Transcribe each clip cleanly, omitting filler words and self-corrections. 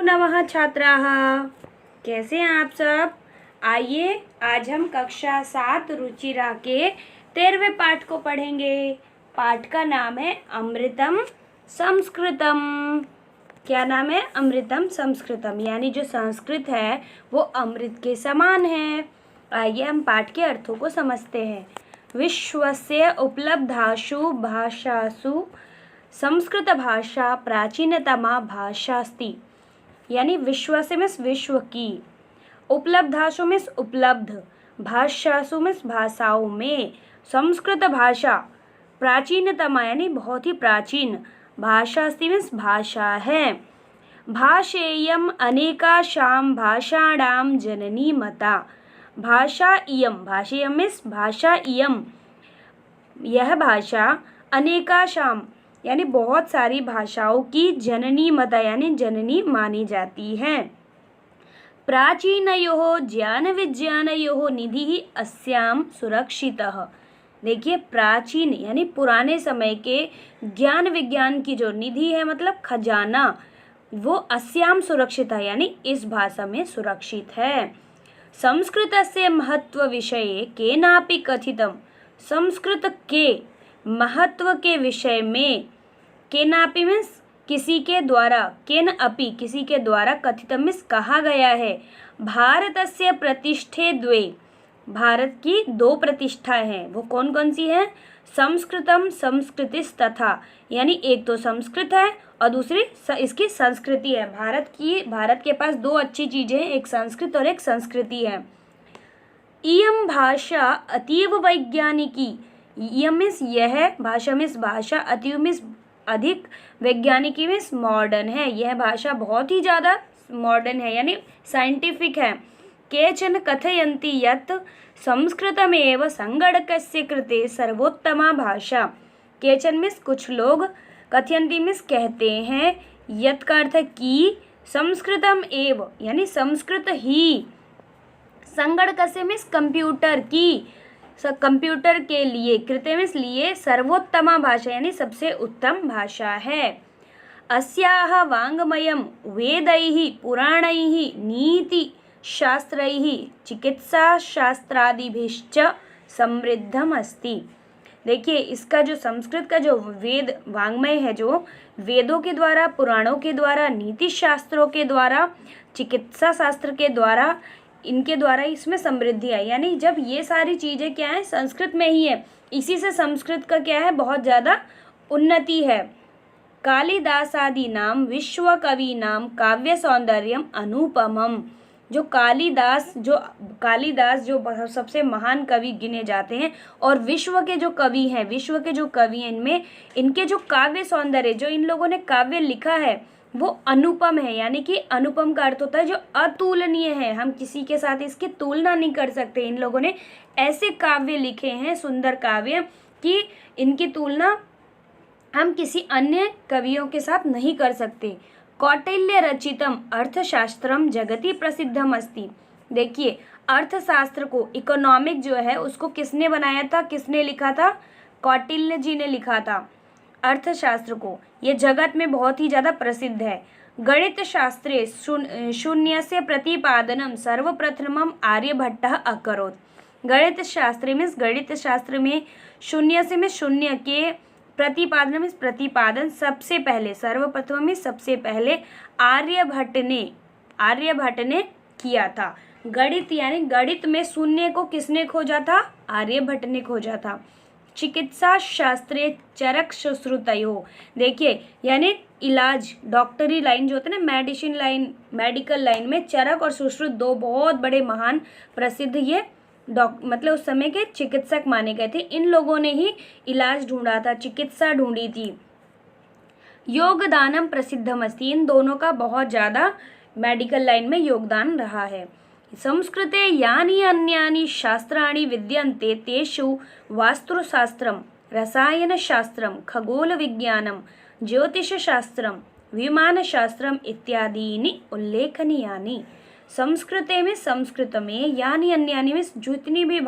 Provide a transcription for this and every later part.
नमः छात्राः, कैसे हैं आप सब। आइए आज हम कक्षा 7 रुचिरा के 13वें पाठ को पढ़ेंगे। पाठ का नाम है अमृतम संस्कृतम। क्या नाम है? अमृतम संस्कृतम, यानी जो संस्कृत है वो अमृत के समान है। आइए हम पाठ के अर्थों को समझते हैं। विश्वस्य उपलब्धासु भाषासु संस्कृत भाषा प्राचीनतमा भाषास्ति, यानी विश्व से मीन्स विश्व की, उपलब्धासु मीन्स उपलब्ध, भाषासु मीन्स भाषाओं में, संस्कृत भाषा प्राचीनतमा यानी बहुत ही प्राचीन, भाषास्ति मीन्स भाषा है। भाषेयम अनेकाशां भाषाणां जननी मता, भाषा इयम, भाषेयम मीन्स भाषा इयम, यह भाषा अनेकाशां यानी बहुत सारी भाषाओं की जननी मता यानी जननी मानी जाती है। प्राचीनयोः ज्ञान विज्ञानयोः निधिः अस्यां सुरक्षितः। देखिए, प्राचीन यानी पुराने समय के ज्ञान विज्ञान की जो निधि है मतलब खजाना, वो अस्यां सुरक्षित है यानी इस भाषा में सुरक्षित है। संस्कृतस्य महत्व विषये केनापि कथितम, संस्कृत के महत्व के विषय में, केनापि मीन्स किसी के द्वारा, केन अपि किसी के द्वारा, कथितम मीन्स कहा गया है। भारतस्य प्रतिष्ठे द्वे, भारत की दो प्रतिष्ठा है, वो कौन कौन सी है? संस्कृतम संस्कृतिस तथा, यानी एक तो संस्कृत है और दूसरी इसकी संस्कृति है। भारत के पास दो अच्छी चीजें हैं, एक संस्कृत और एक संस्कृति है। इयम भाषा अतीव वैज्ञानिकी, इयम मीन्स यह, भाषा मीन्स भाषा, अतीव मीन्स अधिक, वैज्ञानिकी मीन्स मॉडर्न है। यह भाषा बहुत ही ज़्यादा मॉडर्न है यानी साइंटिफिक है। केचन कथयन्ति यत् संस्कृतमेव संगणकस्य कृते सर्वोत्तमा भाषा, केचन मीन्स कुछ लोग, कथयन्ति मीन्स कहते हैं, यत् का अर्थ है कि, संस्कृतम एव यानी संस्कृत ही, संगणकस्य मीन्स कंप्यूटर की, कंप्यूटर के लिए, कृते मीन्स लिए, सर्वोत्तमा भाषा यानी सबसे उत्तम भाषा है। अस्याः वाङ्मयं वेदैः पुराणैः नीतिशास्त्रैः चिकित्साशास्त्रादिभिश्च समृद्धम् अस्ति। देखिए, इसका जो संस्कृत का जो वेद वाङ्मय है, जो वेदों के द्वारा, पुराणों के द्वारा, नीति शास्त्रों के द्वारा, चिकित्सा शास्त्र के द्वारा, इनके द्वारा इसमें समृद्धि है। यानी जब ये सारी चीज़ें क्या है, संस्कृत में ही है, इसी से संस्कृत का क्या है, बहुत ज़्यादा उन्नति है। कालिदासादि नाम विश्व कवि नाम काव्य सौंदर्यम अनुपमम, जो कालिदास जो सबसे महान कवि गिने जाते हैं, और विश्व के जो कवि हैं, इनमें इनके जो काव्य सौंदर्य, जो इन लोगों ने काव्य लिखा है वो अनुपम है। यानी कि अनुपम का अर्थ होता है जो अतुलनीय है, हम किसी के साथ इसकी तुलना नहीं कर सकते। इन लोगों ने ऐसे काव्य लिखे हैं, सुंदर काव्य, कि इनकी तुलना हम किसी अन्य कवियों के साथ नहीं कर सकते। कौटिल्य रचितम अर्थशास्त्रम जगति प्रसिद्धम अस्ति। देखिए, अर्थशास्त्र को, इकोनॉमिक जो है उसको किसने बनाया था, किसने लिखा था? कौटिल्य जी ने लिखा था अर्थशास्त्र को। ये जगत में बहुत ही ज़्यादा प्रसिद्ध है। गणित शास्त्रे शून्यस्य प्रतिपादनम सर्वप्रथमम आर्यभट्टः अकरोत्। गणित शास्त्र मीन्स, गणित शास्त्र में शून्य से में शून्य के प्रतिपादन मीन्स प्रतिपादन सबसे पहले, सर्वप्रथम में सबसे पहले आर्यभट्ट ने किया था। गणित यानी गणित में शून्य को किसने खोजा था? आर्यभट्ट ने खोजा था। चिकित्सा शास्त्रे चरक सुश्रुतयो, देखिए यानी इलाज, डॉक्टरी लाइन जो होता है ना, मेडिसिन लाइन, मेडिकल लाइन में चरक और सुश्रुत दो बहुत बड़े महान प्रसिद्ध ये मतलब उस समय के चिकित्सक माने गए थे। इन लोगों ने ही इलाज ढूंढा था, चिकित्सा ढूंढी थी। योगदानम प्रसिद्धम अस्ति, इन दोनों का बहुत ज़्यादा मेडिकल लाइन में योगदान रहा है। संस्कृते यानि अन्यानि शास्त्राणि विद्यन्ते तेषु वास्तुशास्त्रम, रसायनशास्त्रम, खगोलविज्ञानम, ज्योतिषशास्त्रम, विमानशास्त्रम इत्यादीनि उल्लेखनीयानि। संस्कृते में, संस्कृत में, यानि अन्यानि में जितनी भी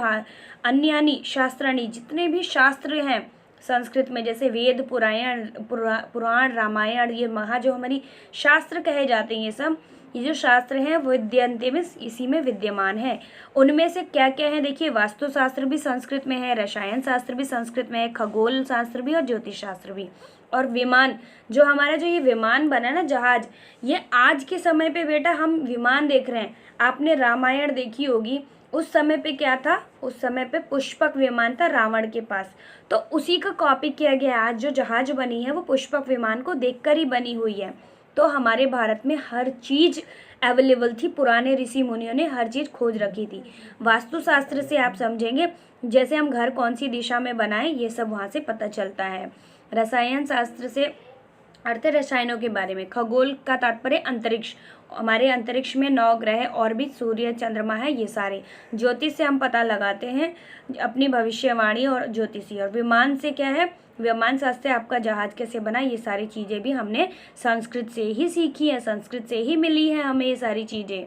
अन्यानि शास्त्राणि, जितने भी शास्त्र हैं, संस्कृत में, जैसे वेद, पुराण, रामायण, ये जो हमारी शास्त्र कहे जाते हैं, ये जो शास्त्र हैं वो विद्यन्ते में इसी में विद्यमान है। उनमें से क्या क्या है देखिए, वास्तुशास्त्र भी संस्कृत में है, रसायन शास्त्र भी संस्कृत में है, खगोल शास्त्र भी और ज्योतिष शास्त्र भी। और विमान, जो हमारा जो ये विमान बना ना, जहाज, ये आज के समय पे बेटा हम विमान देख रहे हैं। आपने रामायण देखी होगी, उस समय पे क्या था, उस समय पे पुष्पक विमान था रावण के पास, तो उसी का कॉपी किया गया। आज जो जहाज बनी है वो पुष्पक विमान को देखकर ही बनी हुई है। तो हमारे भारत में हर चीज़ अवेलेबल थी, पुराने ऋषि मुनियों ने हर चीज़ खोज रखी थी। वास्तुशास्त्र से आप समझेंगे जैसे हम घर कौन सी दिशा में बनाएं, ये सब वहाँ से पता चलता है। रसायन शास्त्र से अर्थ रसायनों के बारे में। खगोल का तात्पर्य अंतरिक्ष, हमारे अंतरिक्ष में 9 ग्रह और भी सूर्य चंद्रमा है, ये सारे। ज्योतिष से हम पता लगाते हैं अपनी भविष्यवाणी और ज्योतिषी। और विमान से क्या है, विमान शास्त्र से आपका जहाज कैसे बना, ये सारी चीज़ें भी हमने संस्कृत से ही सीखी है, संस्कृत से ही मिली है हमें ये सारी चीज़ें।